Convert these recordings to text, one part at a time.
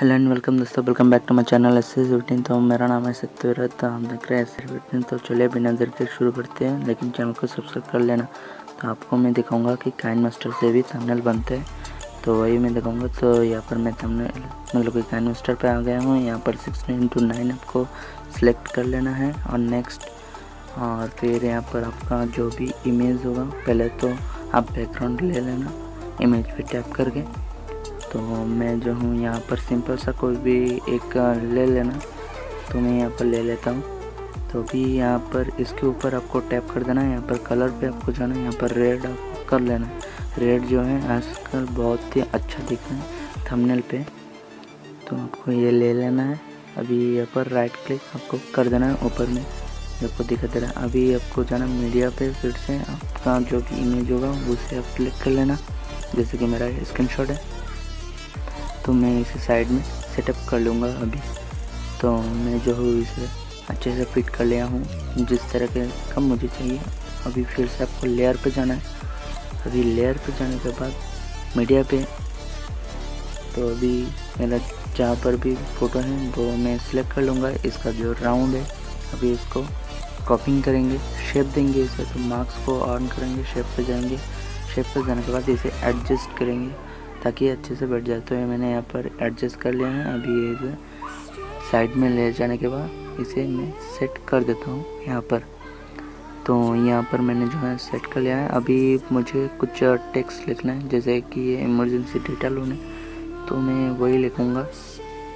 Hello and welcome दोस्तों, welcome back to my channel S routine. तो मेरा नाम है सत्यव्रत, तो आप देख रहे हैं एस रूटीन। तो चलिए बिना देर के शुरू करते हैं, लेकिन चैनल को सब्सक्राइब कर लेना। तो आपको मैं दिखाऊंगा कि काइनमास्टर से भी थंबनेल बनते हैं, तो वही मैं दिखाऊंगा। तो यहाँ पर मैं थंबनेल मतलब कि काइनमास्टर पे आ गया हूँ। यहाँ पर 16:9 आपको सिलेक्ट कर लेना है और नेक्स्ट, और फिर यहाँ पर आपका जो भी इमेज होगा, पहले तो आप बैकग्राउंड ले लेना इमेज पे टैप करके। तो मैं जो हूँ यहाँ पर सिंपल सा कोई भी एक ले लेना, तो मैं यहाँ पर ले लेता हूँ। तो भी यहाँ पर इसके ऊपर आपको टैप कर देना है। यहाँ पर कलर पे आपको जाना है, यहाँ पर रेड आपको कर लेना है। रेड जो है आजकल बहुत ही अच्छा दिख रहा है थंबनेल पे, तो आपको ये ले लेना है। अभी यहाँ पर राइट क्लिक आपको कर देना है, ऊपर में आपको दिखा दे रहा है। अभी आपको जाना मीडिया पे, फिर से आपका जो भी इमेज होगा उसे आप क्लिक कर लेना। जैसे कि मेरा स्क्रीनशॉट है, तो मैं इसे साइड में सेटअप कर लूँगा अभी। तो मैं जो हूँ इसे अच्छे से फिट कर लिया हूँ जिस तरह के कम मुझे चाहिए। अभी फिर से आपको लेयर पे जाना है। अभी लेयर पे जाने के बाद मीडिया पे, तो अभी मेरा जहाँ पर भी फ़ोटो है वो मैं सिलेक्ट कर लूँगा। इसका जो राउंड है, अभी इसको कॉपिंग करेंगे, शेप देंगे इसे। तो मार्क्स को ऑन करेंगे, शेप पे जाएंगे। शेप पे जाने के बाद इसे एडजस्ट करेंगे ताकि अच्छे से बैठ जाए। तो ये मैंने यहाँ पर एडजस्ट कर लिया है। अभी ये साइड में ले जाने के बाद इसे मैं सेट कर देता हूँ यहाँ पर। तो यहाँ पर मैंने जो है सेट कर लिया है। अभी मुझे कुछ टेक्स्ट लिखना है, जैसे कि ये इमरजेंसी डेटा लोन है, तो मैं वही लिखूँगा।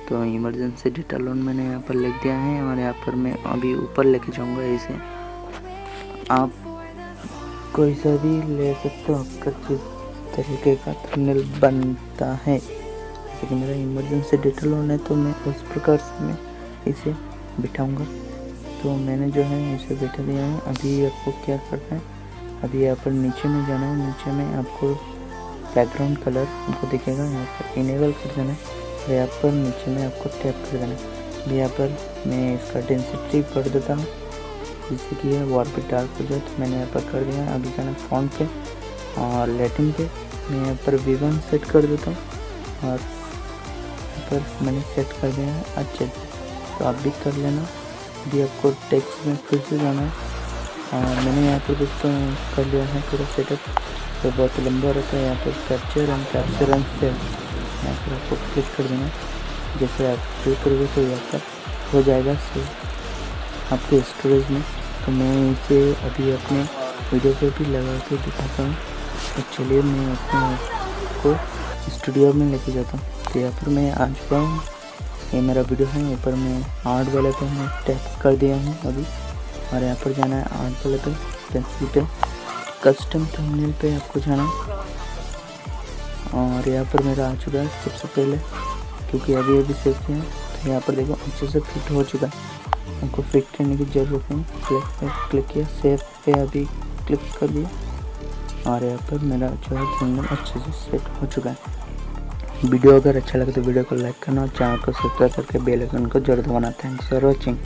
तो इमरजेंसी डेटा लोन मैंने यहाँ पर लिख दिया है, और यहाँ पर मैं अभी ऊपर लेके जाऊँगा इसे। आप कोई सा भी ले सकते हो, आपका जिस तरीके का थंबनेल बनता है। जैसे कि मेरा इमरजेंसी डेटा लोन है, तो मैं उस प्रकार से मैं इसे बिठाऊंगा। तो मैंने जो है इसे बैठा दिया है। अभी आपको क्या करना है, अभी यहाँ पर नीचे में जाना है। नीचे में आपको बैकग्राउंड कलर आपको दिखेगा, यहाँ पर इनेबल कर देना है। और यहाँ पर नीचे में आपको टैप कर देना है। अभी यहाँ पर मैं इसका डेंसिटी कर देता हूँ, जिससे कि यह और भी डार्क हो जाए। तो मैंने यहाँ पर कर दिया है। अभी जाना फॉन्ट पे और लेटिन पे, मैं यहाँ पर V1 सेट कर देता हूँ, और यहाँ पर मैंने सेट कर दिया है अच्छे से। तो आप भी कर लेना। अभी आपको टेक्स्ट में फिर से जाना है, और मैंने यहाँ पर दोस्तों कर लिया है पूरा सेटअप। तो बहुत लंबा रहता है। यहाँ पर कैप्चर एंड सेव, यहाँ पर आपको क्लिक कर देना। जैसे आप क्लिक करोगे तो यहाँ पर हो जाएगा सेव आपके स्टोरेज में। तो मैं इसे अभी अपने वीडियो पे भी लगा के दिखाता हूँ। तो चलिए मैं अपने को स्टूडियो में लेके जाता हूँ। तो यहाँ पर मैं आ चुका हूँ, ये मेरा वीडियो है। ऊपर मैं आर्ट वाले पे मैं टैप कर दिया हूँ अभी, और यहाँ पर जाना है आर्ट वाले पे, पेंसिल पे, कस्टम थंबनेल पे आपको जाना है। और यहाँ पर मेरा आ चुका है सबसे पहले, क्योंकि अभी सेव किया है। तो यहाँ पर देखो अच्छे से फिट हो चुका है, हमको फिट करने की ज़रूरत नहीं। क्लिक किया, सेव पे अभी क्लिक कर दिया, और यहाँ पर मेरा जो है थंबनेल अच्छे से सेट हो चुका है। वीडियो अगर अच्छा लगे तो वीडियो को लाइक करना और चैनल को सब्सक्राइब करके बेल आइकन को जरूर दबाना। Thanks for watching.